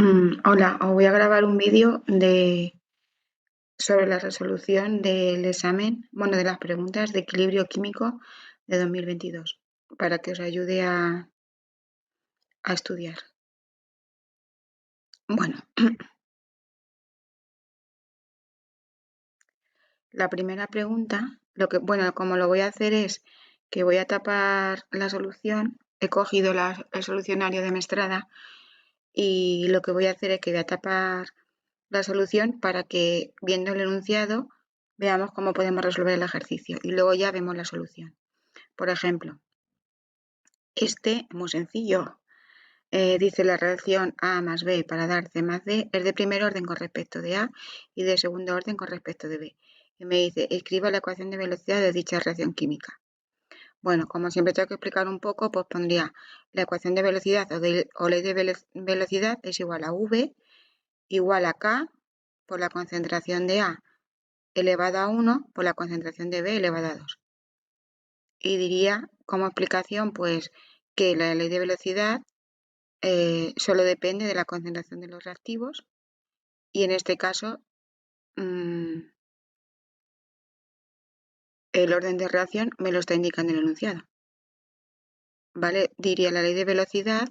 Hola, os voy a grabar un vídeo sobre la resolución del examen, bueno, de las preguntas de equilibrio químico de 2022, para que os ayude a estudiar. Bueno, la primera pregunta, como lo voy a hacer es que voy a tapar la solución, he cogido el solucionario de Mestrada y lo que voy a hacer es que voy a tapar la solución para que, viendo el enunciado, veamos cómo podemos resolver el ejercicio y luego ya vemos la solución. Por ejemplo, muy sencillo, dice la relación A más B para dar C más D es de primer orden con respecto de A y de segundo orden con respecto de B. Y me dice, escriba la ecuación de velocidad de dicha reacción química. Bueno, como siempre tengo que explicar un poco, pues pondría la ecuación de velocidad o ley de velocidad es igual a V igual a K por la concentración de A elevado a 1 por la concentración de B elevado a 2. Y diría como explicación pues que la ley de velocidad solo depende de la concentración de los reactivos y en este caso el orden de reacción me lo está indicando el enunciado. ¿Vale? Diría la ley de velocidad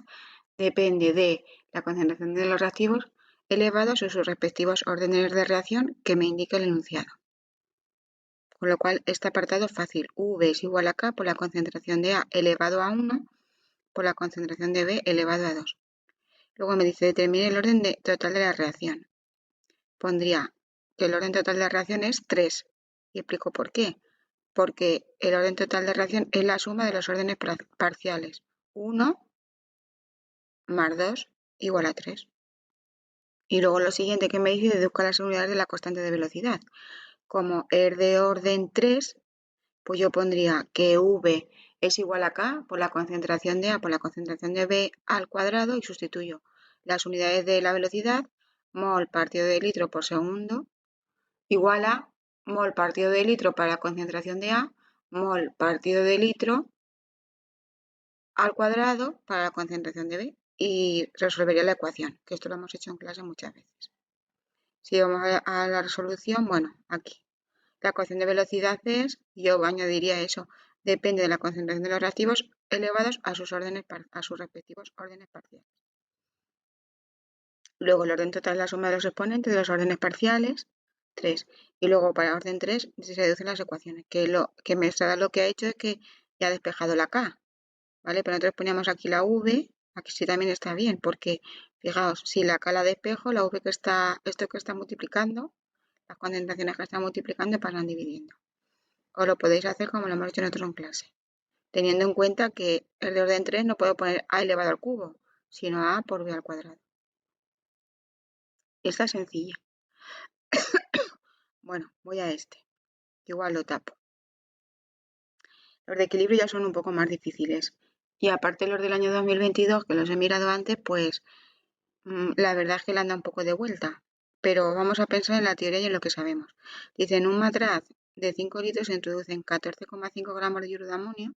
depende de la concentración de los reactivos elevados a sus respectivos órdenes de reacción que me indica el enunciado. Con lo cual, este apartado es fácil. V es igual a K por la concentración de A elevado a 1 por la concentración de B elevado a 2. Luego me dice determine el orden total de la reacción. Pondría que el orden total de la reacción es 3. Y explico por qué. Porque el orden total de reacción es la suma de los órdenes parciales. 1 más 2 igual a 3. Y luego lo siguiente que me dice, deduzca las unidades de la constante de velocidad. Como es de orden 3, pues yo pondría que V es igual a K por la concentración de A por la concentración de B al cuadrado y sustituyo las unidades de la velocidad, mol partido de litro por segundo, igual a mol partido de litro para la concentración de A, mol partido de litro al cuadrado para la concentración de B y resolvería la ecuación, que esto lo hemos hecho en clase muchas veces. Si vamos a la resolución, bueno, aquí. La ecuación de velocidad es, yo añadiría eso, depende de la concentración de los reactivos elevados a sus respectivos órdenes parciales. Luego el orden total es la suma de los exponentes de los órdenes parciales, 3. Y luego para orden 3 se reducen las ecuaciones, que Mestrada lo que ha hecho es que ya ha despejado la K, ¿vale? Pero nosotros poníamos aquí la V, aquí sí también está bien, porque fijaos, si la K la despejo, la V esto que está multiplicando, las concentraciones que están multiplicando pasan dividiendo. O lo podéis hacer como lo hemos hecho nosotros en clase, teniendo en cuenta que el de orden 3 no puedo poner A elevado al cubo, sino A por B al cuadrado. Esta es sencilla. Bueno, voy a igual lo tapo. Los de equilibrio ya son un poco más difíciles. Y aparte los del año 2022, que los he mirado antes, pues la verdad es que le han dado un poco de vuelta. Pero vamos a pensar en la teoría y en lo que sabemos. Dice, en un matraz de 5 litros se introducen 14,5 gramos de hidruro de amonio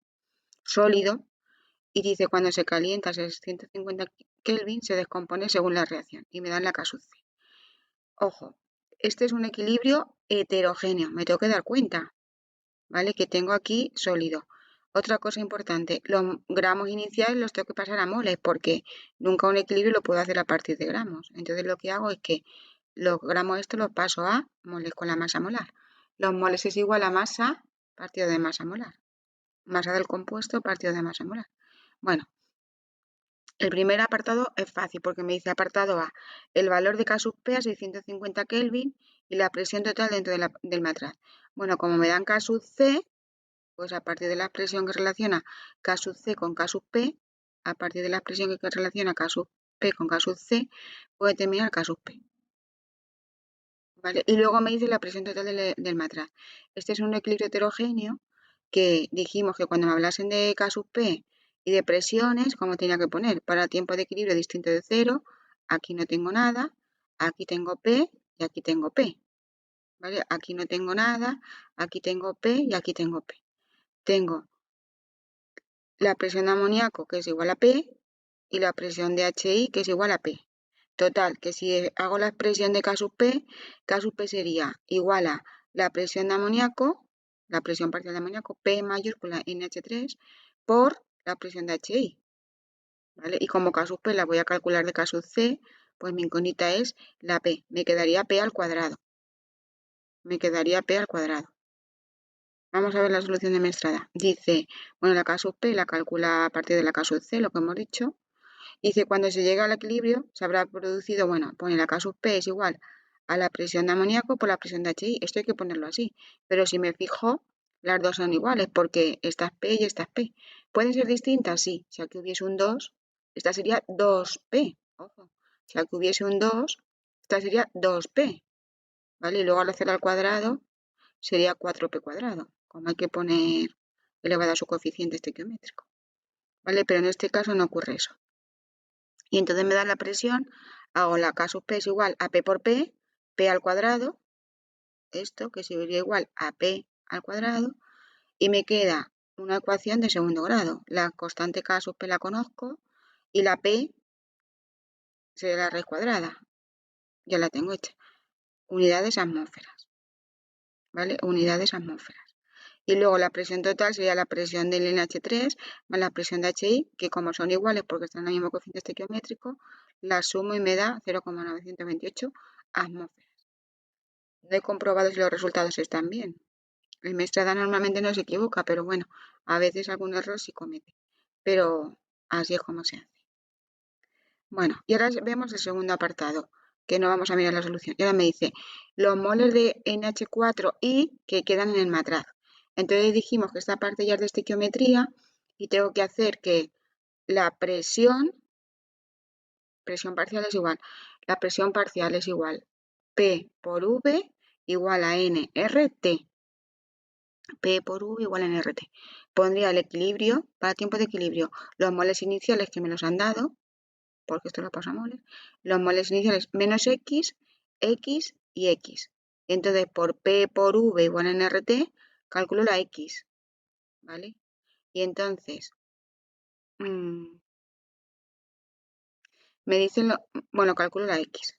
sólido y dice, cuando se calienta a 650 Kelvin se descompone según la reacción y me dan la K sub C. Ojo, este es un equilibrio heterogéneo, me tengo que dar cuenta, ¿vale? Que tengo aquí sólido. Otra cosa importante, los gramos iniciales los tengo que pasar a moles porque nunca un equilibrio lo puedo hacer a partir de gramos. Entonces lo que hago es que los gramos estos los paso a moles con la masa molar. Los moles es igual a masa partido de masa molar. Masa del compuesto partido de masa molar. Bueno, el primer apartado es fácil porque me dice apartado A, el valor de K sub P a 650 Kelvin y la presión total dentro del matraz. Bueno, como me dan K sub C, pues a partir de la expresión que relaciona K sub C con K sub P, a partir de la expresión que relaciona K sub P con K sub C, puedo determinar K sub P. ¿Vale? Y luego me dice la presión total del matraz. Este es un equilibrio heterogéneo que dijimos que cuando me hablasen de K sub P y de presiones, como tenía que poner, para tiempo de equilibrio distinto de 0, aquí no tengo nada, aquí tengo P y aquí tengo P. ¿Vale? Aquí no tengo nada, aquí tengo P y aquí tengo P. Tengo la presión de amoníaco que es igual a P y la presión de HI que es igual a P. Total, que si hago la expresión de K sub P sería igual a la presión de amoníaco, la presión parcial de amoníaco, P mayúscula NH3, por la presión de HI. ¿Vale? Y como K sub P la voy a calcular de K sub C, pues mi incógnita es la P. Me quedaría P al cuadrado. Me quedaría P al cuadrado. Vamos a ver la solución de Mestrada. Dice, bueno, la K sub P la calcula a partir de la K sub C, lo que hemos dicho. Dice, cuando se llega al equilibrio, se habrá producido, bueno, pone la K sub P es igual a la presión de amoníaco por la presión de HI. Esto hay que ponerlo así. Pero si me fijo, las dos son iguales porque esta es P y esta es P. ¿Pueden ser distintas? Sí. Si aquí hubiese un 2, esta sería 2P. Ojo. Si aquí hubiese un 2, esta sería 2P. ¿Vale? Y luego al hacer al cuadrado sería 4P cuadrado. Como hay que poner elevado a su coeficiente estequiométrico. ¿Vale? Pero en este caso no ocurre eso. Y entonces me da la presión, hago la K sub P es igual a P por P, P al cuadrado, esto que sería igual a P al cuadrado, y me queda una ecuación de segundo grado. La constante K sub P la conozco y la P sería la raíz cuadrada. Ya la tengo hecha. Unidades atmósferas. ¿Vale? Unidades atmósferas. Y luego la presión total sería la presión del NH3 más la presión de HI, que como son iguales porque están en el mismo coeficiente estequiométrico, la sumo y me da 0,928 atmósferas. No he comprobado si los resultados están bien. El Mestrada normalmente no se equivoca, pero bueno, a veces algún error sí comete. Pero así es como se hace. Bueno, y ahora vemos el segundo apartado, que no vamos a mirar la solución. Y ahora me dice los moles de NH4 que quedan en el matraz. Entonces dijimos que esta parte ya es de estequiometría y tengo que hacer que la presión parcial es igual, la presión parcial es igual P por V igual a NRT. P por V igual a NRT. Pondría el equilibrio, para tiempo de equilibrio, los moles iniciales que me los han dado, porque esto lo pasa a moles, los moles iniciales menos X, X y X. Entonces, por P por V igual a NRT, calculo la X, ¿vale? Y entonces, me dicen, bueno, calculo la X.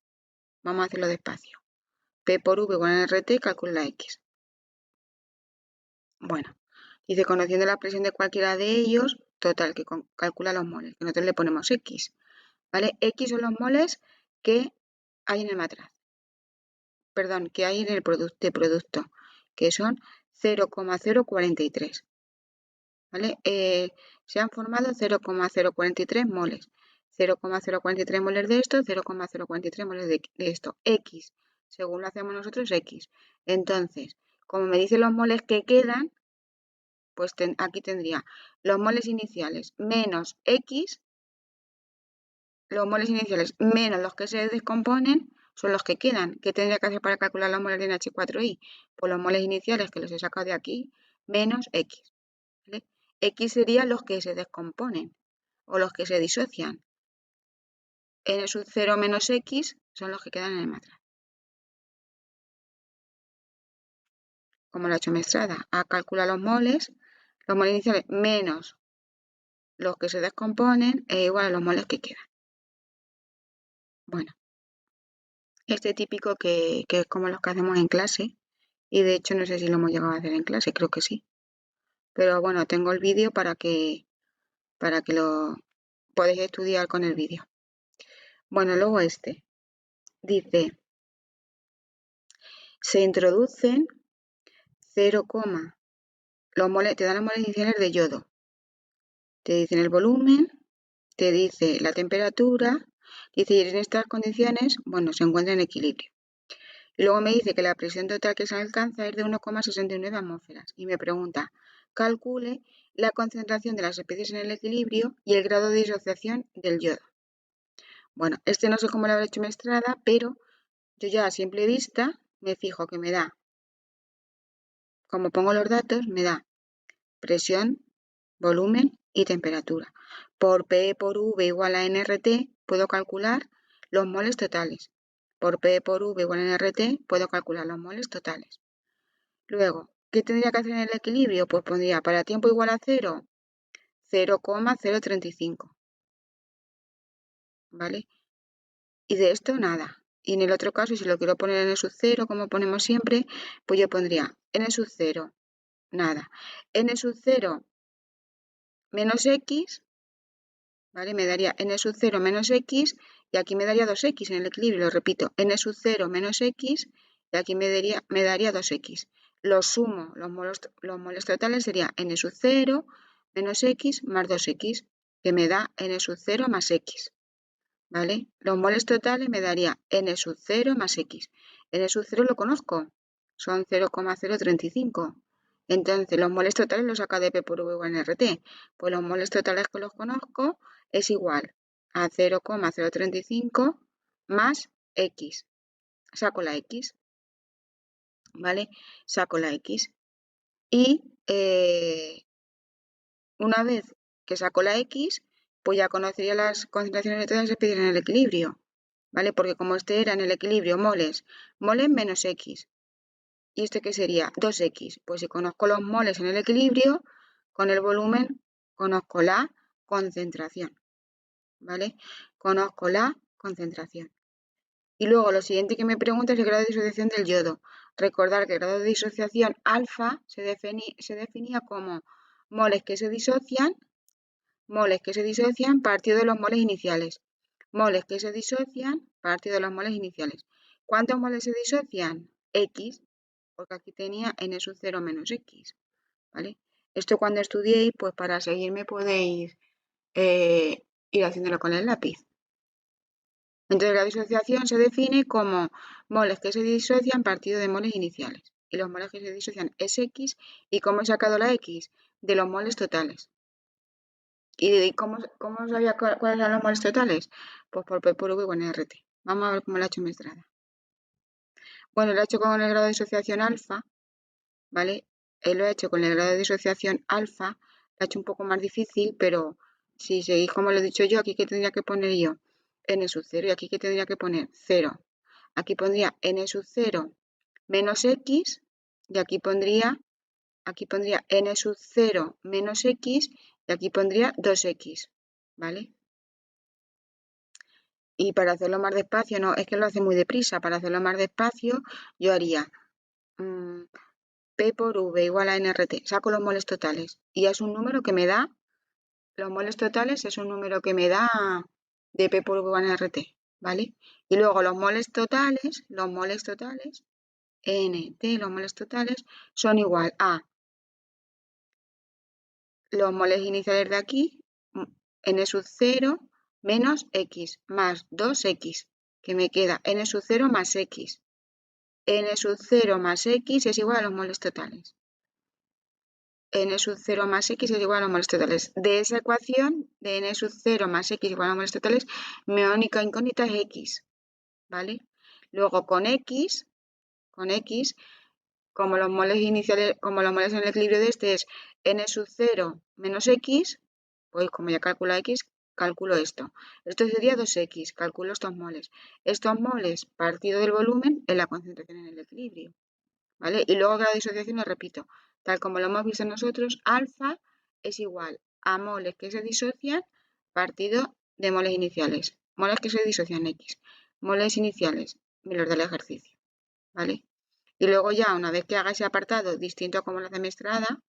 Vamos a hacerlo despacio. P por V igual a NRT, calculo la X. Bueno, dice, conociendo la presión de cualquiera de ellos, total, que calcula los moles, que nosotros le ponemos X, ¿vale? X son los moles que hay en el matraz, perdón, que hay en el producto, que son 0,043, ¿vale? Se han formado 0,043 moles. 0,043 moles de esto, 0,043 moles de esto. X, según lo hacemos nosotros, X. Entonces, como me dicen los moles que quedan, pues aquí tendría los moles iniciales menos X, los moles iniciales menos los que se descomponen son los que quedan. ¿Qué tendría que hacer para calcular los moles de NH4i? Pues los moles iniciales que los he sacado de aquí menos X. ¿Vale? X serían los que se descomponen o los que se disocian. N sub 0 menos X son los que quedan en el matraz. Como lo ha hecho Mestrada, a calcular los moles iniciales menos los que se descomponen es igual a los moles que quedan. Bueno, este típico que es como los que hacemos en clase, y de hecho no sé si lo hemos llegado a hacer en clase, creo que sí. Pero bueno, tengo el vídeo para que lo podéis estudiar con el vídeo. Bueno, luego dice, se introducen 0, los moles, te dan los moles iniciales de yodo. Te dicen el volumen, te dice la temperatura, dice, y en estas condiciones, bueno, se encuentra en equilibrio. Y luego me dice que la presión total que se alcanza es de 1,69 atmósferas. Y me pregunta, calcule la concentración de las especies en el equilibrio y el grado de disociación del yodo. Bueno, no sé cómo lo habrá hecho Mestrada, pero yo ya a simple vista me fijo que me da, como pongo los datos, me da presión, volumen y temperatura. Por P por V igual a NRT puedo calcular los moles totales. Por P por V igual a NRT puedo calcular los moles totales. Luego, ¿qué tendría que hacer en el equilibrio? Pues pondría para tiempo igual a 0, 0,035. ¿Vale? y de esto nada. Y en el otro caso, si lo quiero poner en N sub 0, como ponemos siempre, pues yo pondría N sub 0, nada. N sub 0 menos X, ¿vale? Me daría N sub 0 menos X, y aquí me daría 2X en el equilibrio, lo repito, N sub 0 menos X, y aquí me daría 2X. Los sumo, los moles totales sería N sub 0 menos X más 2X, que me da N sub 0 más X. ¿Vale? Los moles totales me daría N sub 0 más X. N sub 0 lo conozco, son 0,035. Entonces, los moles totales los saca de P por V igual a RT. Pues los moles totales que los conozco es igual a 0,035 más X. Saco la X, ¿vale? Saco la X. Y una vez que saco la X, pues ya conocería las concentraciones de todas las especies en el equilibrio, ¿vale? Porque como este era en el equilibrio moles menos X, ¿y este qué sería? 2X. Pues si conozco los moles en el equilibrio, con el volumen conozco la concentración, ¿vale? Conozco la concentración. Y luego lo siguiente que me pregunta es el grado de disociación del yodo. Recordar que el grado de disociación alfa se definía como moles que se disocian partido de los moles iniciales. Moles que se disocian partido de los moles iniciales. ¿Cuántos moles se disocian? X, porque aquí tenía N sub 0 menos X, ¿vale? Esto cuando estudiéis, pues para seguirme podéis ir haciéndolo con el lápiz. Entonces la disociación se define como moles que se disocian partido de moles iniciales. Y los moles que se disocian es X. ¿Y cómo he sacado la X? De los moles totales. ¿Y cómo sabía cuáles eran los moles totales? Pues por P por V igual a RT. Vamos a ver cómo lo ha hecho Mestrada. Bueno, lo ha hecho con el grado de disociación alfa, ¿vale? Él lo ha hecho con el grado de disociación alfa, lo ha hecho un poco más difícil, pero si seguís como lo he dicho yo, aquí que tendría que poner yo N sub 0 y aquí que tendría que poner 0. Aquí pondría N sub 0 menos X y aquí pondría N sub 0 menos X y aquí pondría 2X, ¿vale? Y para hacerlo más despacio, no, es que lo hace muy deprisa, para hacerlo más despacio yo haría P por V igual a NRT, saco los moles totales y es un número que me da, los moles totales es un número que me da de P por V igual a NRT, ¿vale? Y luego los moles totales, NT, los moles totales son igual a los moles iniciales de aquí, N sub 0 menos X más 2X, que me queda N sub 0 más X. N sub 0 más X es igual a los moles totales. N sub 0 más X es igual a los moles totales. De esa ecuación, de N sub 0 más X igual a los moles totales, mi única incógnita es X, ¿vale? Luego con X, como los moles iniciales, como los moles en el equilibrio de este es N sub 0 menos X, pues como ya calculo X, calculo esto. Esto sería 2X, calculo estos moles. Estos moles partido del volumen en la concentración en el equilibrio, ¿vale? Y luego la disociación, lo repito, tal como lo hemos visto nosotros, alfa es igual a moles que se disocian partido de moles iniciales. Moles que se disocian X. Moles iniciales, me los del ejercicio, ¿vale? Y luego ya, una vez que haga ese apartado distinto a como lo hace Mestrada,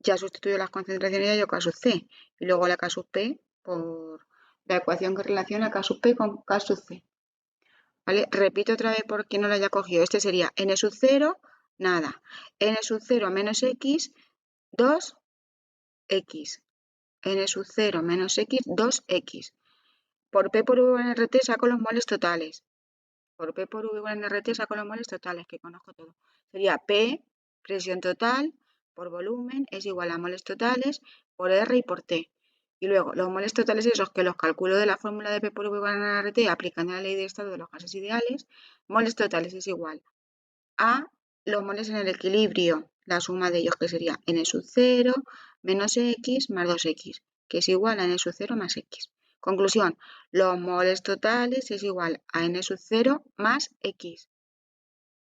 ya sustituyo las concentraciones de K sub C y luego la K sub P por la ecuación que relaciona K sub P con K sub C. ¿Vale? Repito otra vez por quien no lo haya cogido. Este sería N sub 0, nada. N sub 0 menos X, 2X. N sub 0 menos X, 2X. Por P por V en RT saco los moles totales. Por P por V igual en RT saco los moles totales, que conozco todo. Sería P, presión total, por volumen, es igual a moles totales, por R y por T. Y luego, los moles totales esos que los calculo de la fórmula de P por V igual a RT aplicando la ley de estado de los gases ideales, moles totales es igual a los moles en el equilibrio, la suma de ellos que sería N sub 0 menos X más 2X, que es igual a N sub 0 más X. Conclusión, los moles totales es igual a N sub 0 más X.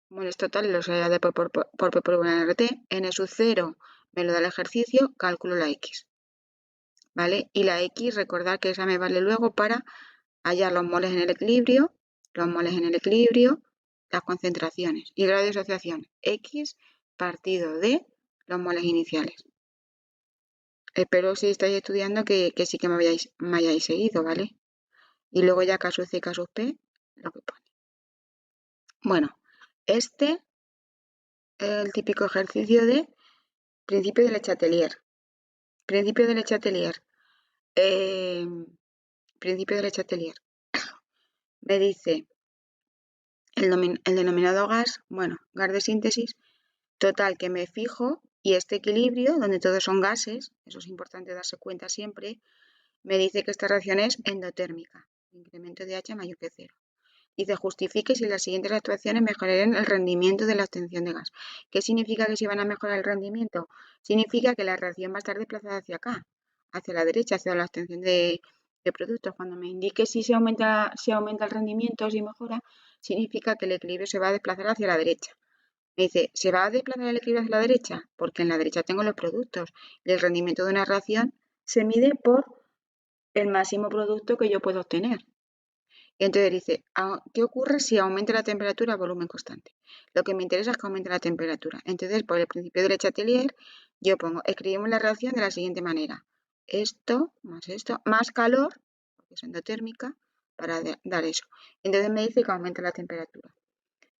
Moles totales los he de por P por V en RT, N sub 0 me lo da el ejercicio, calculo la X, ¿vale? Y la X, recordad que esa me vale luego para hallar los moles en el equilibrio, las concentraciones y grado de asociación X partido de los moles iniciales. Espero si estáis estudiando que sí que me hayáis seguido, ¿vale? Y luego ya caso C, caso P, lo que pone. Bueno, este es el típico ejercicio de principio de Le Chatelier. Principio de Le Chatelier. Principio de Le Chatelier. Me dice el denominado gas, bueno, gas de síntesis, total que me fijo y este equilibrio, donde todos son gases, eso es importante darse cuenta siempre, me dice que esta reacción es endotérmica, incremento de H mayor que 0. Dice, justifique si las siguientes actuaciones mejorarían el rendimiento de la obtención de gas. ¿Qué significa que si van a mejorar el rendimiento? Significa que la reacción va a estar desplazada hacia acá, hacia la derecha, hacia la obtención de productos. Cuando me indique si aumenta el rendimiento, si mejora, significa que el equilibrio se va a desplazar hacia la derecha. Me dice, ¿se va a desplazar el equilibrio hacia la derecha? Porque en la derecha tengo los productos y el rendimiento de una reacción se mide por el máximo producto que yo puedo obtener. Y entonces dice, ¿qué ocurre si aumenta la temperatura a volumen constante? Lo que me interesa es que aumente la temperatura. Entonces, por el principio de Le Chatelier, yo pongo, escribimos la reacción de la siguiente manera. Esto, más calor, porque es endotérmica, para dar eso. Entonces me dice que aumenta la temperatura.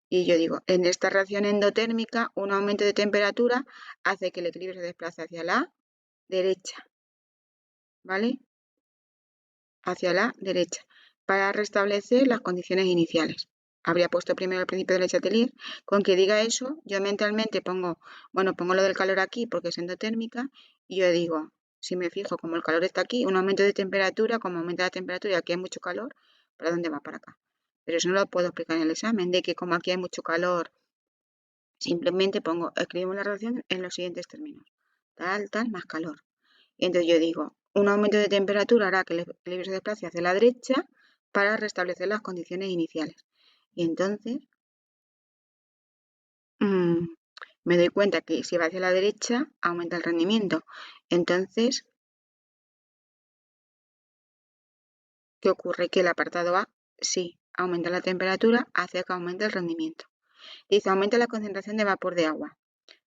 Y yo digo, en esta reacción endotérmica, un aumento de temperatura hace que el equilibrio se desplace hacia la derecha, ¿vale? Hacia la derecha, para restablecer las condiciones iniciales. Habría puesto primero el principio de Le Chatelier. Con que diga eso, yo mentalmente pongo lo del calor aquí porque es endotérmica, y yo digo, si me fijo, como el calor está aquí, un aumento de temperatura, como aumenta la temperatura y aquí hay mucho calor, ¿para dónde va? Para acá. Pero eso no lo puedo explicar en el examen, de que como aquí hay mucho calor, simplemente escribimos la relación en los siguientes términos. Tal, más calor. Y entonces yo digo, un aumento de temperatura hará que el equilibrio se desplace hacia la derecha para restablecer las condiciones iniciales. Y entonces me doy cuenta que si va hacia la derecha, aumenta el rendimiento. Entonces, ¿qué ocurre? Que el apartado A sí aumenta la temperatura, hace que aumente el rendimiento. Dice, aumenta la concentración de vapor de agua.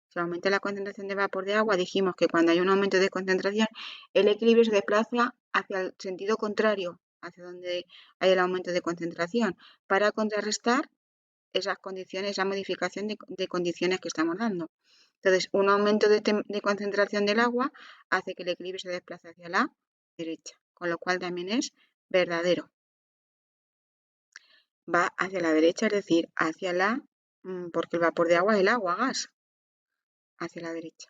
Si aumenta la concentración de vapor de agua, dijimos que cuando hay un aumento de concentración, el equilibrio se desplaza hacia el sentido contrario, hacia donde hay el aumento de concentración, para contrarrestar esas condiciones, esa modificación de condiciones que estamos dando. Entonces, un aumento de concentración del agua hace que el equilibrio se desplace hacia la derecha, con lo cual también es verdadero. Va hacia la derecha, es decir, porque el vapor de agua es el agua, gas, hacia la derecha.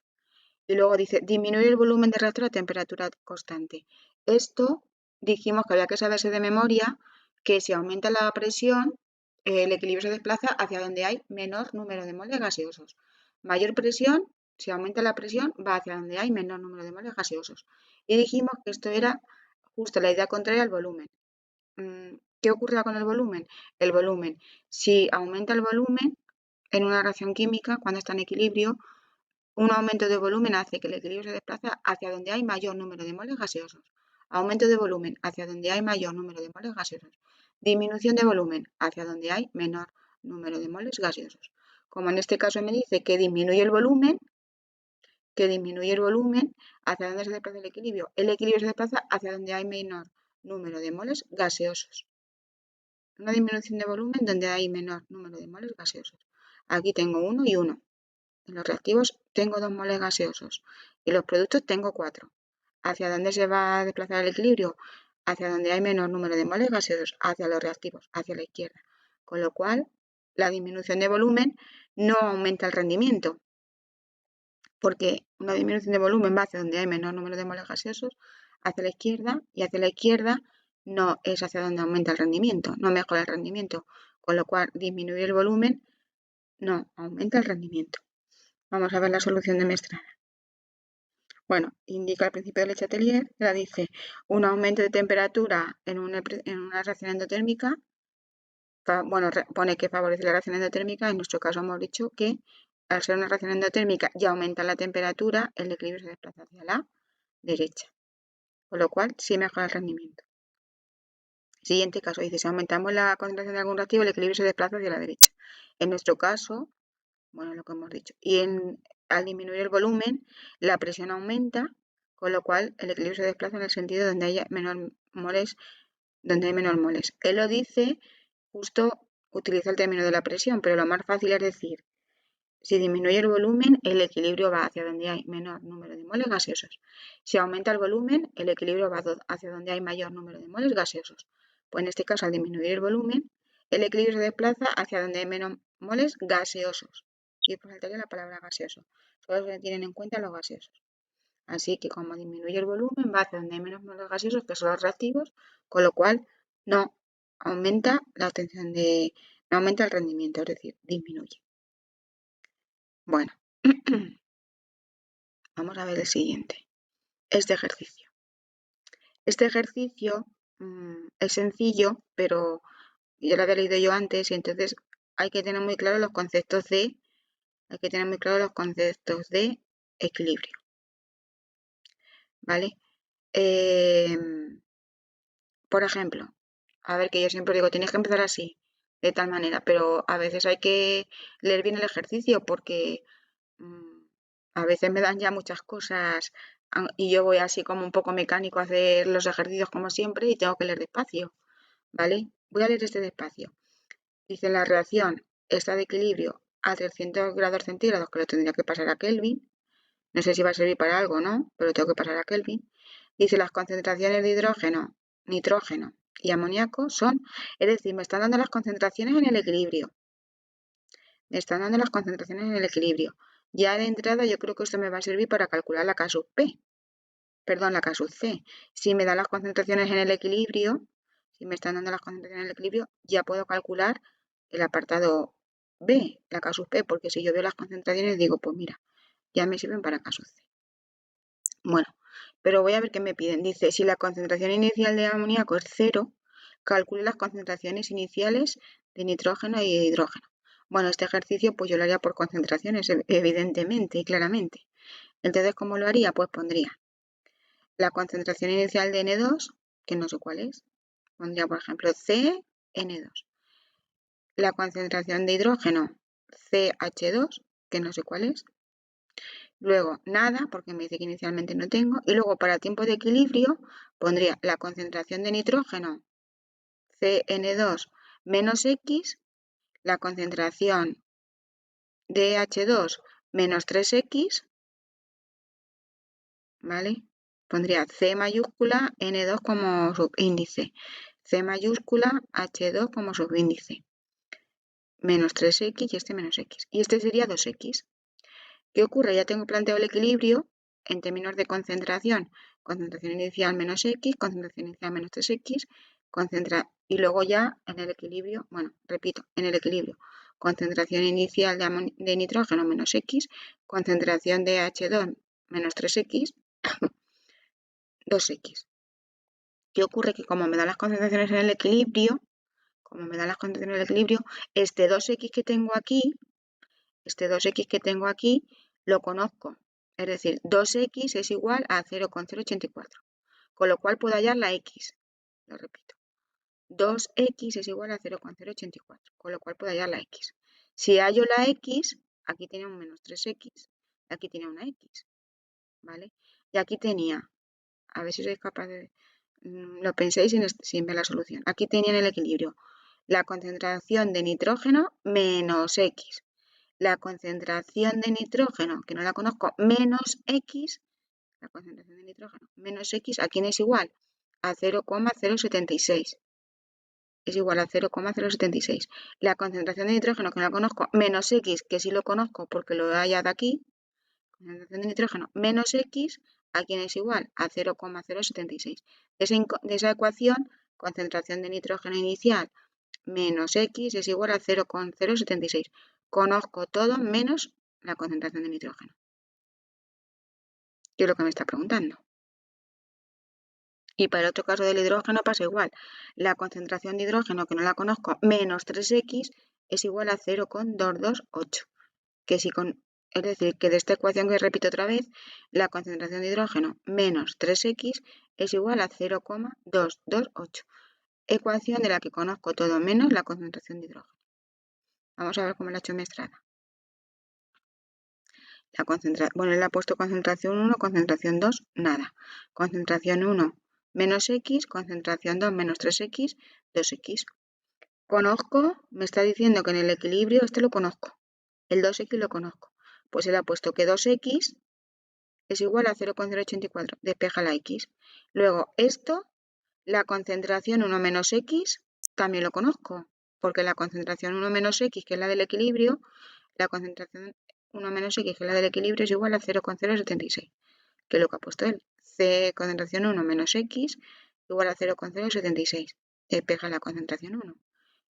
Y luego dice, disminuir el volumen de reactor a temperatura constante. Esto dijimos que había que saberse de memoria que si aumenta la presión, el equilibrio se desplaza hacia donde hay menor número de moles gaseosos. Mayor presión, si aumenta la presión, va hacia donde hay menor número de moles gaseosos. Y dijimos que esto era justo la idea contraria al volumen. ¿Qué ocurre con el volumen? El volumen, si aumenta el volumen en una reacción química, cuando está en equilibrio, un aumento de volumen hace que el equilibrio se desplaza hacia donde hay mayor número de moles gaseosos. Aumento de volumen hacia donde hay mayor número de moles gaseosos. Disminución de volumen hacia donde hay menor número de moles gaseosos. Como en este caso me dice que disminuye el volumen, ¿hacia dónde se desplaza el equilibrio? El equilibrio se desplaza hacia donde hay menor número de moles gaseosos. Una disminución de volumen donde hay menor número de moles gaseosos. Aquí tengo 1 y 1. En los reactivos tengo 2 moles gaseosos y los productos tengo 4. ¿Hacia dónde se va a desplazar el equilibrio? Hacia donde hay menor número de moles gaseosos, hacia los reactivos, hacia la izquierda. Con lo cual, la disminución de volumen no aumenta el rendimiento, porque una disminución de volumen va hacia donde hay menor número de moles gaseosos, hacia la izquierda, y hacia la izquierda no es hacia donde aumenta el rendimiento, no mejora el rendimiento. Con lo cual, disminuir el volumen no aumenta el rendimiento. Vamos a ver la solución de Mestrada. Bueno, indica el principio de Le Chatelier, la dice un aumento de temperatura en una reacción endotérmica, pone que favorece la reacción endotérmica, en nuestro caso hemos dicho que al ser una reacción endotérmica y aumenta la temperatura, el equilibrio se desplaza hacia la derecha, con lo cual sí mejora el rendimiento. Siguiente caso, dice, si aumentamos la concentración de algún reactivo, el equilibrio se desplaza hacia la derecha. En nuestro caso, bueno, lo que hemos dicho, al disminuir el volumen, la presión aumenta, con lo cual el equilibrio se desplaza en el sentido donde haya menor moles, donde hay menor moles. Él lo dice, justo utiliza el término de la presión, pero lo más fácil es decir, si disminuye el volumen, el equilibrio va hacia donde hay menor número de moles gaseosos. Si aumenta el volumen, el equilibrio va hacia donde hay mayor número de moles gaseosos. Pues en este caso, al disminuir el volumen, el equilibrio se desplaza hacia donde hay menos moles gaseosos. Y después faltaría la palabra gaseoso. Solo se tienen en cuenta los gaseosos. Así que como disminuye el volumen, va hacia donde hay menos moles gaseosos, que son los reactivos, con lo cual no aumenta la obtención no aumenta el rendimiento, es decir, disminuye. Bueno, vamos a ver el siguiente. Este ejercicio. Este ejercicio es sencillo, pero ya lo había leído yo antes y entonces hay que tener muy claro los conceptos de equilibrio, ¿vale? Por ejemplo, a ver, que yo siempre digo, tienes que empezar así, de tal manera, pero a veces hay que leer bien el ejercicio porque a veces me dan ya muchas cosas y yo voy así como un poco mecánico a hacer los ejercicios como siempre y tengo que leer despacio, ¿vale? Voy a leer este despacio. Dice, la reacción está de equilibrio a 300 grados centígrados, que lo tendría que pasar a Kelvin. No sé si va a servir para algo, ¿no? Pero tengo que pasar a Kelvin. Dice, las concentraciones de hidrógeno, nitrógeno y amoníaco son, es decir, me están dando las concentraciones en el equilibrio. Me están dando las concentraciones en el equilibrio. Ya de entrada yo creo que esto me va a servir para calcular la K sub P. Perdón, la K sub C. Si me dan las concentraciones en el equilibrio, si me están dando las concentraciones en el equilibrio, ya puedo calcular el apartado B, la K sub P, porque si yo veo las concentraciones digo, pues mira, ya me sirven para K sub C. Bueno, pero voy a ver qué me piden. Dice, si la concentración inicial de amoníaco es 0, calcule las concentraciones iniciales de nitrógeno y de hidrógeno. Bueno, este ejercicio pues yo lo haría por concentraciones, evidentemente y claramente. Entonces, ¿cómo lo haría? Pues pondría la concentración inicial de N2, que no sé cuál es. Pondría, por ejemplo, CN2. La concentración de hidrógeno, CH2, que no sé cuál es. Luego, nada, porque me dice que inicialmente no tengo. Y luego, para tiempo de equilibrio, pondría la concentración de nitrógeno, CN2 menos X, la concentración de H2 menos 3X, ¿vale? Pondría C mayúscula, N2 como subíndice, C mayúscula, H2 como subíndice, menos 3X y este menos X. Y este sería 2X. ¿Qué ocurre? Ya tengo planteado el equilibrio en términos de concentración. Concentración inicial menos X, concentración inicial menos 3X, y luego ya en el equilibrio, bueno, repito, en el equilibrio, concentración inicial de nitrógeno menos X, concentración de H2 menos 3X, 2X. ¿Qué ocurre? Que como me dan las concentraciones en el equilibrio, este 2X que tengo aquí, lo conozco. Es decir, 2X es igual a 0,084. Con lo cual puedo hallar la X. Lo repito. 2X es igual a 0,084. Con lo cual puedo hallar la X. Si hallo la X, aquí tenía un menos 3X. Aquí tenía una X. ¿Vale? Y aquí tenía, a ver si sois capaz de... lo penséis sin ver la solución. Aquí tenía en el equilibrio la concentración de nitrógeno menos X. La concentración de nitrógeno, que no la conozco, menos X, la concentración de nitrógeno menos X, ¿a quién es igual? A 0,076. Es igual a 0,076. La concentración de nitrógeno, que no la conozco, menos X, que sí lo conozco porque lo he hallado aquí, concentración de nitrógeno menos X, ¿a quién es igual? A 0,076. De esa ecuación, concentración de nitrógeno inicial menos X es igual a 0,076. Conozco todo menos la concentración de nitrógeno. ¿Qué es lo que me está preguntando? Y para el otro caso del hidrógeno pasa igual. La concentración de hidrógeno, que no la conozco, menos 3X es igual a 0,228. que si es decir, que de esta ecuación que repito otra vez, la concentración de hidrógeno menos 3x es igual a 0,228. Ecuación de la que conozco todo menos la concentración de hidrógeno. Vamos a ver cómo la ha hecho mi Estrada. Bueno, le ha puesto concentración 1, concentración 2, nada. Concentración 1 menos x, concentración 2 menos 3x, 2x. Conozco, me está diciendo que en el equilibrio este lo conozco. El 2x lo conozco. Pues él ha puesto que 2x es igual a 0,084. Despeja la x. Luego esto, la concentración 1 menos x, también lo conozco. Porque la concentración 1 menos x, que es la del equilibrio, la concentración 1 menos x, que es la del equilibrio, es igual a 0,076. Que es lo que ha puesto él. C concentración 1 menos x igual a 0,076. Despeja la concentración 1.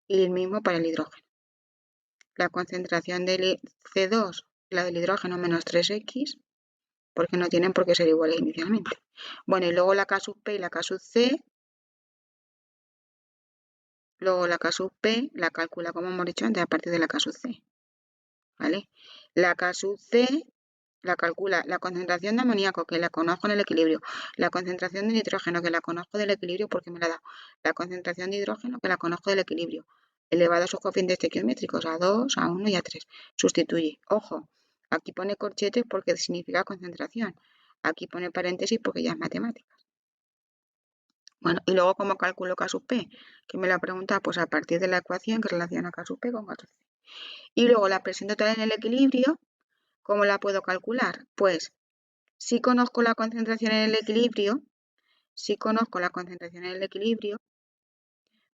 Y el mismo para el hidrógeno. La concentración del C2, la del hidrógeno, menos 3x, porque no tienen por qué ser iguales inicialmente. Bueno, y luego la K sub P y la K sub C, luego la K sub P la calcula, como hemos dicho antes, a partir de la K sub C. ¿Vale? La K sub C la calcula la concentración de amoníaco, que la conozco en el equilibrio, la concentración de nitrógeno, que la conozco del equilibrio porque me la ha dado, la concentración de hidrógeno, que la conozco del equilibrio, elevado a sus coeficientes estequiométricos, a 2, a 1 y a 3. Sustituye. Ojo, aquí pone corchetes porque significa concentración. Aquí pone paréntesis porque ya es matemática. Bueno, y luego, ¿cómo calculo K sub P? Que me la pregunta, pues a partir de la ecuación que relaciona K sub P con 14. Y luego la presión total en el equilibrio, ¿cómo la puedo calcular? Pues si conozco la concentración en el equilibrio,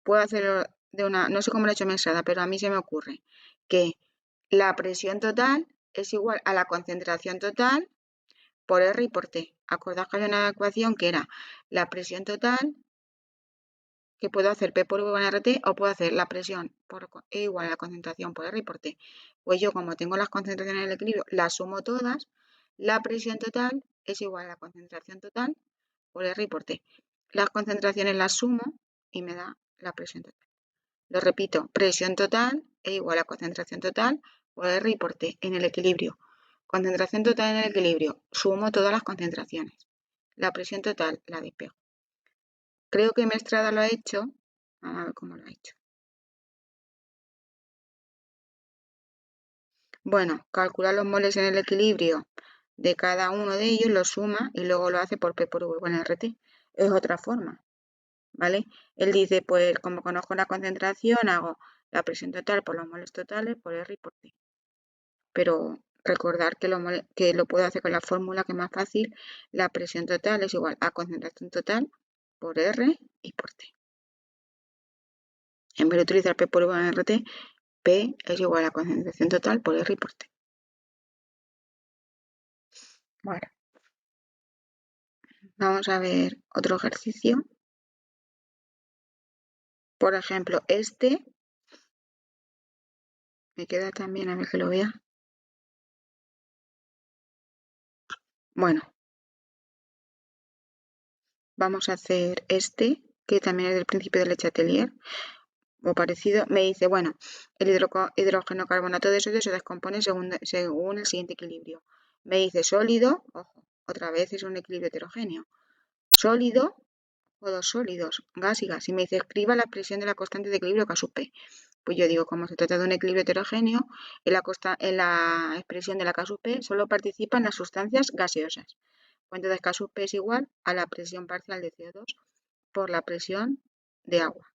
puedo hacerlo de una, no sé cómo lo he hecho Mesada, pero a mí se me ocurre que la presión total es igual a la concentración total por R y por T. Acordaos que había una ecuación que era la presión total, que puedo hacer P por V en RT, o puedo hacer la presión por E igual a la concentración por R y por T. Pues yo, como tengo las concentraciones en el equilibrio, las sumo todas. La presión total es igual a la concentración total por R y por T. Las concentraciones las sumo y me da la presión total. Lo repito, presión total es igual a concentración total por R y por T en el equilibrio. Concentración total en el equilibrio, sumo todas las concentraciones. La presión total la despego. Creo que Mestrada lo ha hecho. Vamos a ver cómo lo ha hecho. Bueno, calcula los moles en el equilibrio de cada uno de ellos, lo suma y luego lo hace por P por V en RT. Es otra forma, ¿vale? Él dice, pues como conozco la concentración, hago la presión total por los moles totales por R y por T. Pero recordar que lo puedo hacer con la fórmula que es más fácil. La presión total es igual a concentración total por R y por T. En vez de utilizar P por V en RT, P es igual a concentración total por R y por T. Bueno, vamos a ver otro ejercicio. Por ejemplo, este me queda también, a ver que lo vea. Bueno, vamos a hacer este, que también es del principio de Le Chatelier, o parecido. Me dice, bueno, el hidrógeno carbonato de sodio se descompone según el siguiente equilibrio. Me dice sólido, ojo, otra vez es un equilibrio heterogéneo. Sólido o dos sólidos, gas y gas. Y me dice, escriba la expresión de la constante de equilibrio K sub P. Pues yo digo, como se trata de un equilibrio heterogéneo, en la expresión de la K sub P solo participan las sustancias gaseosas. Pues entonces K sub P es igual a la presión parcial de CO2 por la presión de agua.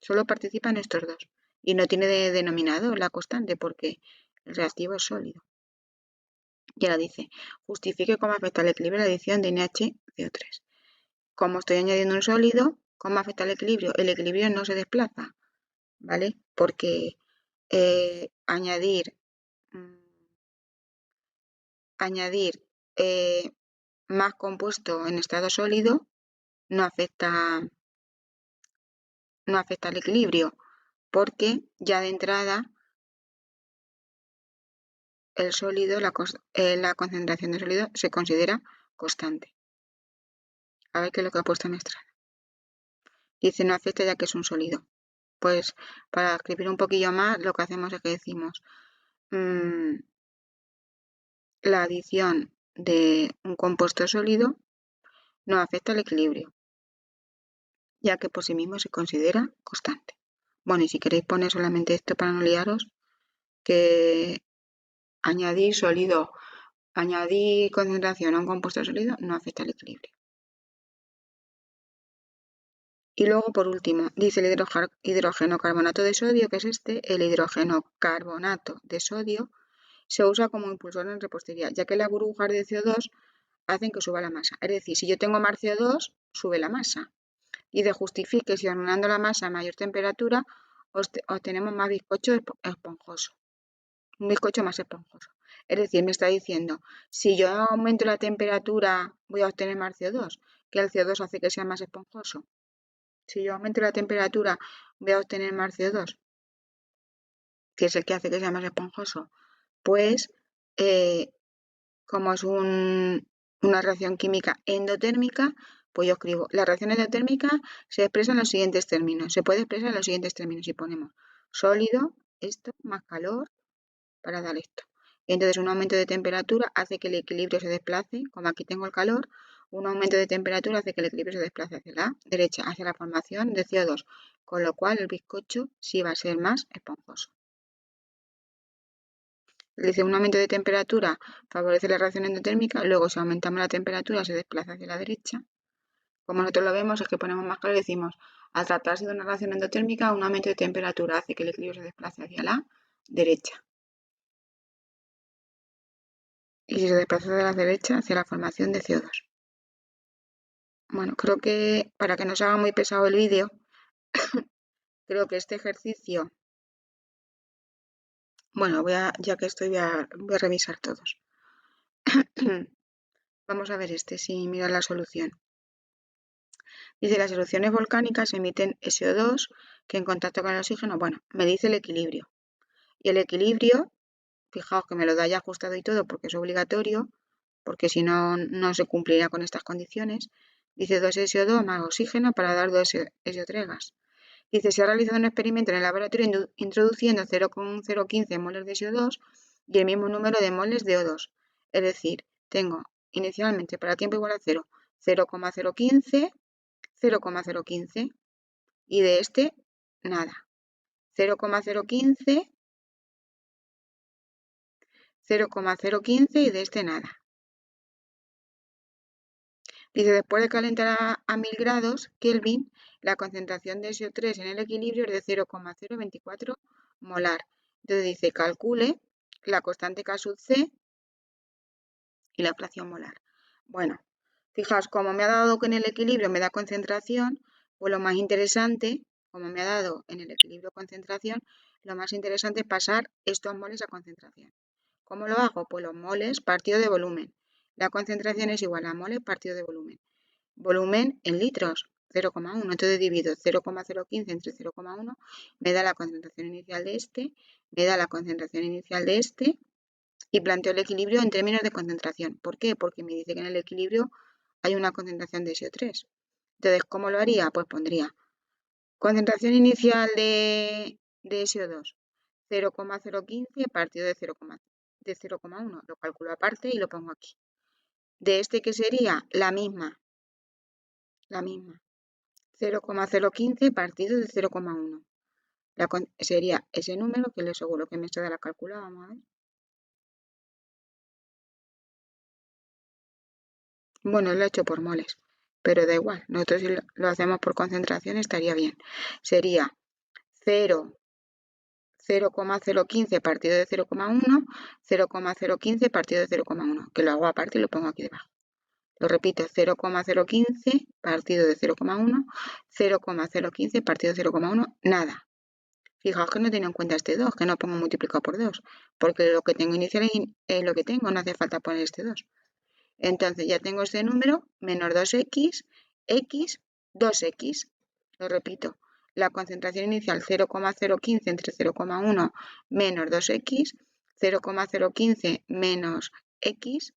Solo participan estos dos. Y no tiene denominador la constante porque el reactivo es sólido. Y ahora dice, justifique cómo afecta el equilibrio la adición de NaCO3. Como estoy añadiendo un sólido, ¿cómo afecta el equilibrio? El equilibrio no se desplaza, ¿vale? Porque añadir más compuesto en estado sólido no afecta al equilibrio, porque ya de entrada el sólido, la concentración de sólido se considera constante. A ver qué es lo que ha puesto Mestral. Dice no afecta ya que es un sólido. Pues para escribir un poquillo más, lo que hacemos es que decimos la adición de un compuesto sólido no afecta al equilibrio, ya que por sí mismo se considera constante. Bueno, y si queréis poner solamente esto para no liaros, que añadir concentración a un compuesto sólido no afecta al equilibrio. Y luego, por último, dice el hidrógeno carbonato de sodio, que es este. El hidrógeno carbonato de sodio se usa como impulsor en repostería, ya que las burbujas de CO2 hacen que suba la masa. Es decir, si yo tengo más CO2, sube la masa. Y de justifique si horneando la masa a mayor temperatura obtenemos más bizcocho esponjoso. Un bizcocho más esponjoso. Es decir, me está diciendo, si yo aumento la temperatura voy a obtener más CO2, que el CO2 hace que sea más esponjoso. Si yo aumento la temperatura voy a obtener más CO2, que es el que hace que sea más esponjoso. Pues, como es una reacción química endotérmica, pues yo escribo, la reacción endotérmica se expresa en los siguientes términos. Se puede expresar en los siguientes términos y ponemos sólido, esto, más calor, para dar esto. Y entonces un aumento de temperatura hace que el equilibrio se desplace, como aquí tengo el calor, un aumento de temperatura hace que el equilibrio se desplace hacia la derecha, hacia la formación de CO2, con lo cual el bizcocho sí va a ser más esponjoso. Dice, un aumento de temperatura favorece la reacción endotérmica, luego si aumentamos la temperatura se desplaza hacia la derecha. Como nosotros lo vemos es que ponemos más claro y decimos, al tratarse de una reacción endotérmica, un aumento de temperatura hace que el equilibrio se desplace hacia la derecha. Y si se desplaza hacia la derecha, hacia la formación de CO2. Bueno, creo que para que no se haga muy pesado el vídeo, creo que este ejercicio, bueno, ya que estoy, voy a revisar todos. Vamos a ver este, sin mirar la solución. Dice, las erupciones volcánicas emiten SO2 que en contacto con el oxígeno, bueno, me dice el equilibrio. Y el equilibrio, fijaos que me lo da ya ajustado y todo porque es obligatorio, porque si no, no se cumplirá con estas condiciones. Dice 2SO2 más oxígeno para dar 2SO3 gas. Dice, se ha realizado un experimento en el laboratorio introduciendo 0,015 moles de SO2 y el mismo número de moles de O2. Es decir, tengo inicialmente para tiempo igual a 0, 0,015, 0,015 y de este nada. 0,015, 0,015 y de este nada. Dice, después de calentar a 1000 grados Kelvin, la concentración de SO3 en el equilibrio es de 0,024 molar. Entonces dice, calcule la constante K sub C y la fracción molar. Bueno, fijaos, como me ha dado que en el equilibrio me da concentración, pues lo más interesante, como me ha dado en el equilibrio concentración, lo más interesante es pasar estos moles a concentración. ¿Cómo lo hago? Pues los moles partido de volumen. La concentración es igual a moles partido de volumen. Volumen en litros, 0,1. Entonces divido 0,015 entre 0,1, me da la concentración inicial de este, me da la concentración inicial de este y planteo el equilibrio en términos de concentración. ¿Por qué? Porque me dice que en el equilibrio hay una concentración de SO3. Entonces, ¿cómo lo haría? Pues pondría concentración inicial de SO2, 0,015 partido de 0,1. Lo calculo aparte y lo pongo aquí. De este, ¿qué sería? La misma. 0,015 partido de 0,1. Sería ese número que le seguro que me está de la calculadora. Vamos a ver. Bueno, lo he hecho por moles, pero da igual. Nosotros si lo hacemos por concentración estaría bien. Sería 0,015 partido de 0,1, 0,015 partido de 0,1, que lo hago aparte y lo pongo aquí debajo. Lo repito, 0,015 partido de 0,1, 0,015 partido de 0,1, nada. Fijaos que no tengo en cuenta este 2, que no pongo multiplicado por 2, porque lo que tengo inicial es lo que tengo, no hace falta poner este 2. Entonces ya tengo este número, menos 2x, x, 2x. Lo repito, la concentración inicial 0,015 entre 0,1 menos 2x, 0,015 menos x,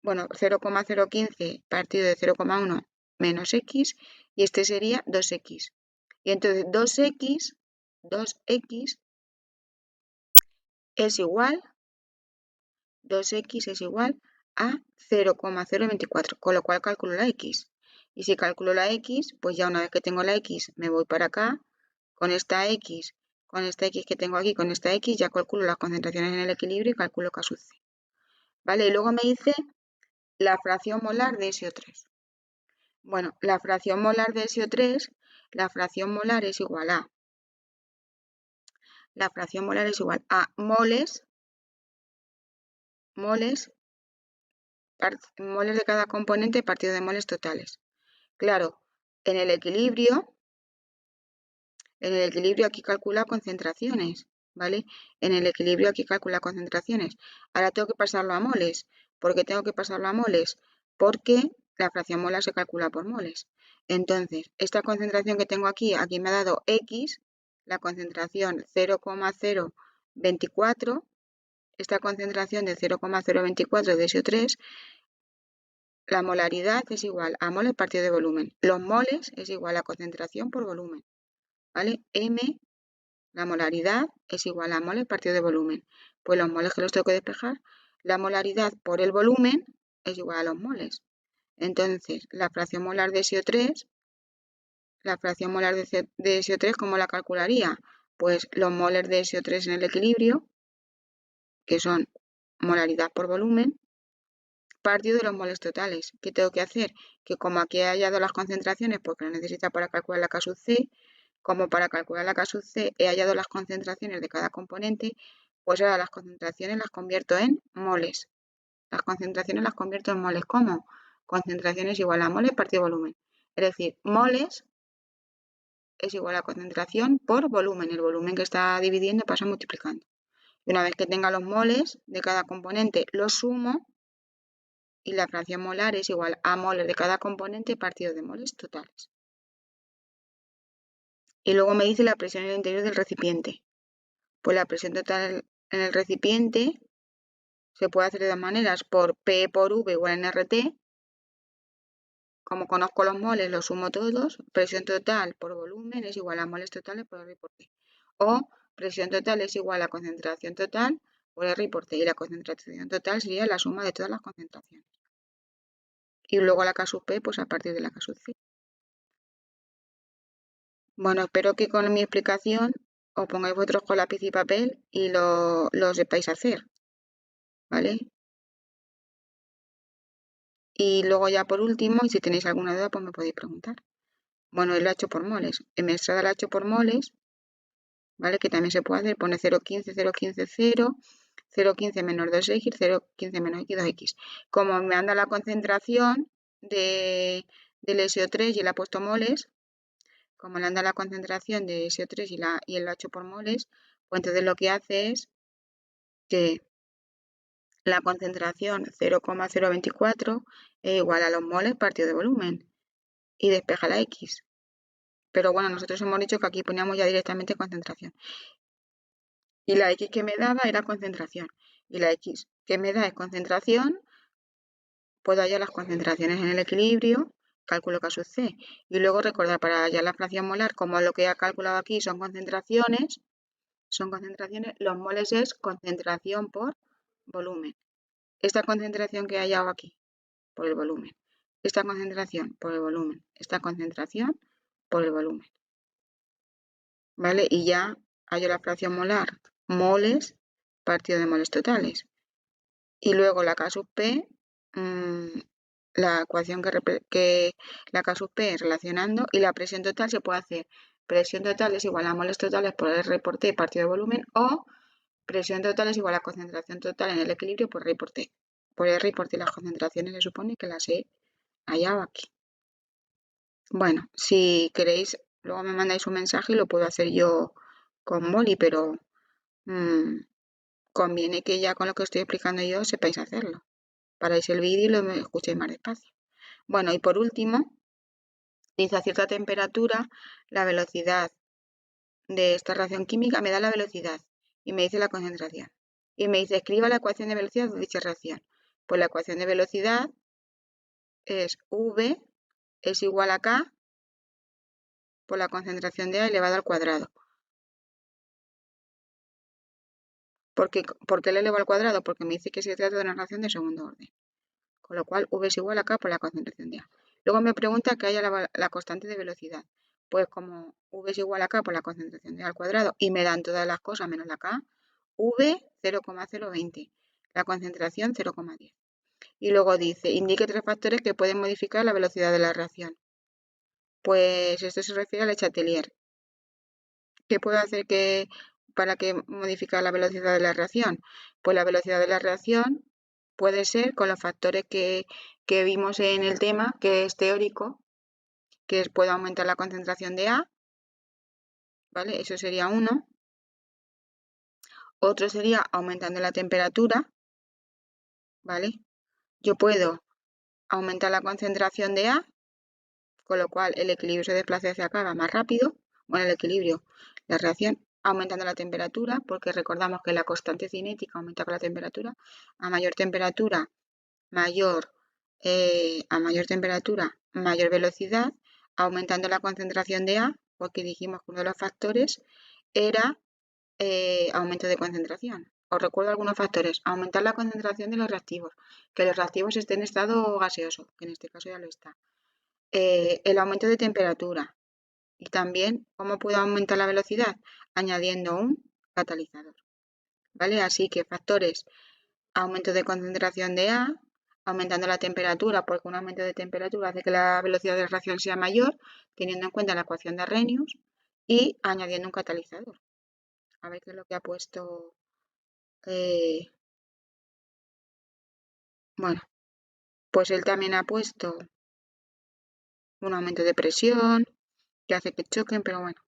bueno, 0,015 partido de 0,1 menos x, y este sería 2x. Y entonces 2x es igual 2x es igual a 0,024, con lo cual calculo la x. Y si calculo la x, pues ya una vez que tengo la x, me voy para acá, con esta x que tengo aquí, con esta x, ya calculo las concentraciones en el equilibrio y calculo K sub C. ¿Vale? Y luego me dice la fracción molar de SO3. Bueno, la fracción molar de SO3, la fracción molar es igual a moles de cada componente partido de moles totales. Claro, en el equilibrio aquí calcula concentraciones, ¿vale? En el equilibrio aquí calcula concentraciones. Ahora tengo que pasarlo a moles. ¿Por qué tengo que pasarlo a moles? Porque la fracción molar se calcula por moles. Entonces, esta concentración que tengo aquí me ha dado X, la concentración 0,024, esta concentración de 0,024 de SO3, la molaridad es igual a moles partido de volumen. Los moles es igual a concentración por volumen, ¿vale? M, la molaridad es igual a moles partido de volumen. Pues los moles que los tengo que despejar, la molaridad por el volumen es igual a los moles. Entonces, la fracción molar de SO3, ¿cómo la calcularía? Pues los moles de SO3 en el equilibrio, que son molaridad por volumen, partido de los moles totales. ¿Qué tengo que hacer? Que como aquí he hallado las concentraciones, porque lo necesita para calcular la K sub C, como para calcular la K sub C he hallado las concentraciones de cada componente, pues ahora las concentraciones las convierto en moles. Las concentraciones las convierto en moles. ¿Cómo? Concentraciones igual a moles partido volumen. Es decir, moles es igual a concentración por volumen. El volumen que está dividiendo pasa multiplicando. Y una vez que tenga los moles de cada componente, los sumo y la fracción molar es igual a moles de cada componente partido de moles totales. Y luego me dice la presión en el interior del recipiente. Pues la presión total en el recipiente se puede hacer de dos maneras, por P por V igual a NRT. Como conozco los moles, los sumo todos. Presión total por volumen es igual a moles totales por R por T. O presión total es igual a concentración total por R por T. Y la concentración total sería la suma de todas las concentraciones. Y luego la K sub P, pues a partir de la K sub C. Bueno, espero que con mi explicación os pongáis vosotros con lápiz y papel y lo sepáis hacer, ¿vale? Y luego ya por último, y si tenéis alguna duda, pues me podéis preguntar. Bueno, él lo ha hecho por moles. En Mestrada lo ha hecho por moles, ¿vale? Que también se puede hacer, pone 0,15, 0,15, 0, 0,15 menos 2x, 0,15 menos x, 2x. Como me anda la concentración del SO3 y él ha puesto moles, como le anda la concentración de SO3 y él lo ha hecho por moles, pues entonces lo que hace es que la concentración 0,024 es igual a los moles partido de volumen y despeja la x. Pero bueno, nosotros hemos dicho que aquí poníamos ya directamente concentración. Y la x que me daba era concentración. Y la x que me da es concentración, puedo hallar las concentraciones en el equilibrio, cálculo K sub C. Y luego recordar para hallar la fracción molar, como lo que he calculado aquí son concentraciones, los moles es concentración por volumen. Esta concentración que he hallado aquí, por el volumen. Esta concentración por el volumen. Esta concentración por el volumen. ¿Vale? Y ya hallo la fracción molar, moles partido de moles totales. Y luego la K sub P, la ecuación que la K sub P relacionando, y la presión total se puede hacer. Presión total es igual a moles totales por R por T partido de volumen, o presión total es igual a concentración total en el equilibrio por R por T. Por R y por T las concentraciones se supone que las he hallado aquí. Bueno, si queréis, luego me mandáis un mensaje y lo puedo hacer yo con boli, pero conviene que ya con lo que estoy explicando yo sepáis hacerlo. Paráis el vídeo y lo escuchéis más despacio. Bueno, y por último, dice a cierta temperatura, la velocidad de esta reacción química me da la velocidad y me dice la concentración. Y me dice, escriba la ecuación de velocidad de dicha reacción. Pues la ecuación de velocidad es V es igual a K por la concentración de A elevado al cuadrado. ¿Por qué la elevo al cuadrado? Porque me dice que se trata de una reacción de segundo orden. Con lo cual, V es igual a K por la concentración de A. Luego me pregunta que haya la constante de velocidad. Pues como V es igual a K por la concentración de A al cuadrado y me dan todas las cosas menos la K, V 0,020, la concentración 0,10. Y luego dice, indique 3 factores que pueden modificar la velocidad de la reacción. Pues esto se refiere al Le Chatelier. ¿Qué puedo hacer para que modificar la velocidad de la reacción? Pues la velocidad de la reacción puede ser con los factores que vimos en el tema, que es teórico, que puede aumentar la concentración de A, ¿vale? Eso sería uno. Otro sería aumentando la temperatura, ¿vale? Yo puedo aumentar la concentración de A, con lo cual el equilibrio se desplaza hacia acá, va más rápido. Bueno, el equilibrio, la reacción aumentando la temperatura, porque recordamos que la constante cinética aumenta con la temperatura. A mayor temperatura, mayor, mayor temperatura, mayor velocidad, aumentando la concentración de A, porque dijimos que uno de los factores era aumento de concentración. Os recuerdo algunos factores. Aumentar la concentración de los reactivos, que los reactivos estén en estado gaseoso, que en este caso ya lo está. El aumento de temperatura y también cómo puedo aumentar la velocidad añadiendo un catalizador, ¿vale? Así que factores, aumento de concentración de A, aumentando la temperatura porque un aumento de temperatura hace que la velocidad de la reacción sea mayor, teniendo en cuenta la ecuación de Arrhenius y añadiendo un catalizador. A ver qué es lo que ha puesto. Bueno, pues él también ha puesto un aumento de presión que hace que choquen, pero bueno,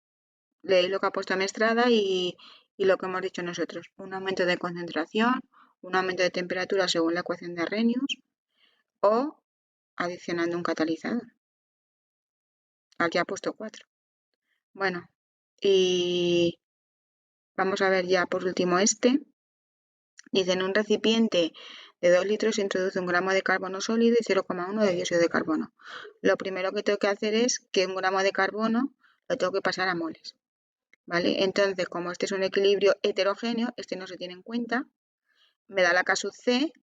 leí lo que ha puesto Mestrada y lo que hemos dicho nosotros. Un aumento de concentración, un aumento de temperatura según la ecuación de Arrhenius o adicionando un catalizador. Aquí ha puesto 4. Bueno, y vamos a ver ya por último este. Dice, en un recipiente de 2 litros se introduce 1 gramo de carbono sólido y 0,1 de dióxido de carbono. Lo primero que tengo que hacer es que 1 gramo de carbono lo tengo que pasar a moles, ¿vale? Entonces, como este es un equilibrio heterogéneo, este no se tiene en cuenta, me da la K sub C,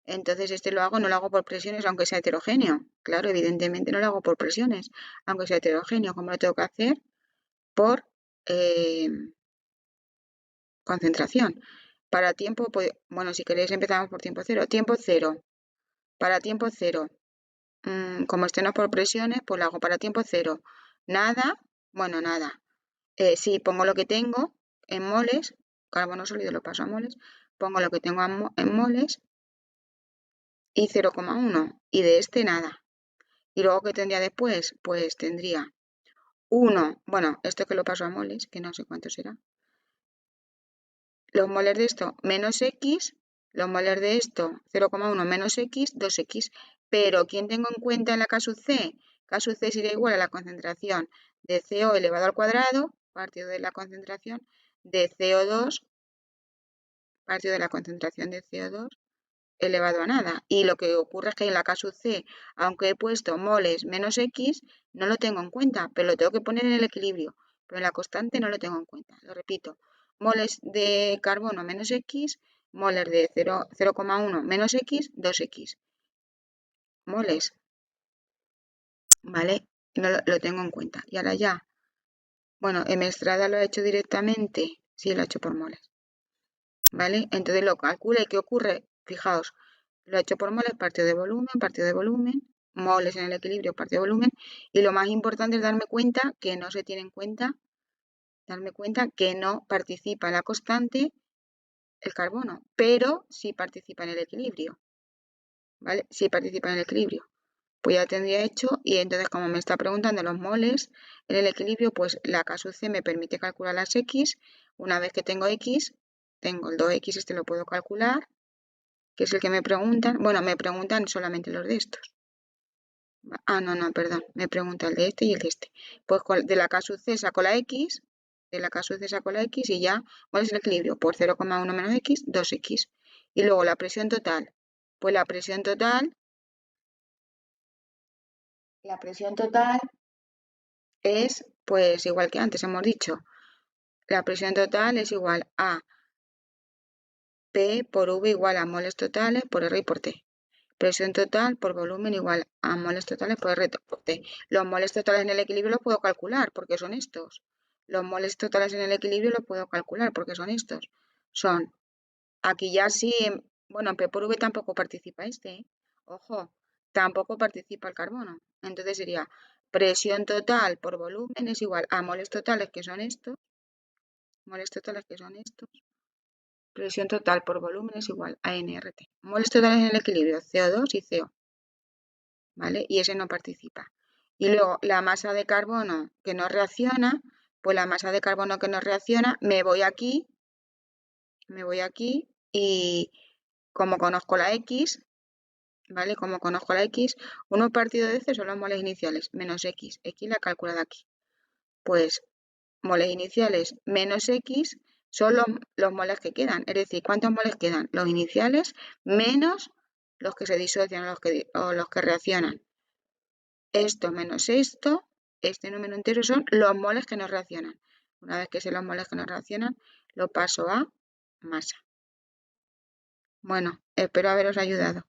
entonces este no lo hago por presiones, aunque sea heterogéneo. Claro, evidentemente no lo hago por presiones, aunque sea heterogéneo. ¿Cómo lo tengo que hacer? Por eh, concentración. Para tiempo, pues, bueno, si queréis empezamos por tiempo cero. Tiempo cero. Para tiempo cero. Como este no es por presiones, pues lo hago para tiempo cero. Nada, bueno, nada. Sí, pongo lo que tengo en moles, carbono sólido lo paso a moles, pongo lo que tengo en moles y 0,1. Y de este nada. Y luego, ¿qué tendría después? Pues tendría 1, bueno, esto que lo paso a moles, que no sé cuánto será. Los moles de esto menos X, los moles de esto 0,1 menos X, 2X. Pero ¿quién tengo en cuenta en la K sub C? K sub C sería igual a la concentración de CO elevado al cuadrado, partido de la concentración de CO2, partido de la concentración de CO2 elevado a nada. Y lo que ocurre es que en la K sub C, aunque he puesto moles menos X, no lo tengo en cuenta, pero lo tengo que poner en el equilibrio. Pero en la constante no lo tengo en cuenta. Lo repito, moles de carbono menos X, moles de 0,1 menos X, 2X. Moles, ¿vale? No lo tengo en cuenta. Y ahora ya, bueno, Estrada lo ha hecho directamente, sí, lo ha hecho por moles, ¿vale? Entonces lo calcula y ¿qué ocurre? Fijaos, lo he hecho por moles, partido de volumen, moles en el equilibrio, partido de volumen. Y lo más importante es darme cuenta que no se tiene en cuenta, darme cuenta que no participa en la constante el carbono, pero sí participa en el equilibrio, ¿vale? Sí participa en el equilibrio. Pues ya tendría hecho y entonces como me está preguntando los moles en el equilibrio, pues la K sub C me permite calcular las X. Una vez que tengo X, tengo el 2X, este lo puedo calcular, que es el que me preguntan. Bueno, me preguntan solamente los de estos. Ah, no, perdón. Me pregunta el de este y el de este. Pues de la K sub C saco la X, de la K sub C saco la X y ya, ¿cuál es el equilibrio? Por 0,1 menos X, 2X. Y luego la presión total. Pues la presión total es, pues igual que antes hemos dicho, la presión total es igual a P por V igual a moles totales por R y por T. Presión total por volumen igual a moles totales por R por T. Los moles totales en el equilibrio los puedo calcular porque son estos. Los moles totales en el equilibrio los puedo calcular porque son estos. Son, aquí ya sí, bueno, en P por V tampoco participa este, ¿eh? Ojo, tampoco participa el carbono. Entonces sería presión total por volumen es igual a moles totales que son estos, presión total por volumen es igual a nRT. Moles totales en el equilibrio, CO2 y CO, ¿vale? Y ese no participa. Y luego la masa de carbono que no reacciona, pues la masa de carbono que no reacciona, me voy aquí y como conozco la X, ¿vale? Como conozco la X, 1 partido de C son los moles iniciales, menos X. X la he calculado aquí. Pues moles iniciales menos X son los moles que quedan. Es decir, ¿cuántos moles quedan? Los iniciales menos los que se disocian o los que reaccionan. Esto menos esto, este número entero son los moles que no reaccionan. Una vez que sé los moles que no reaccionan, lo paso a masa. Bueno, espero haberos ayudado.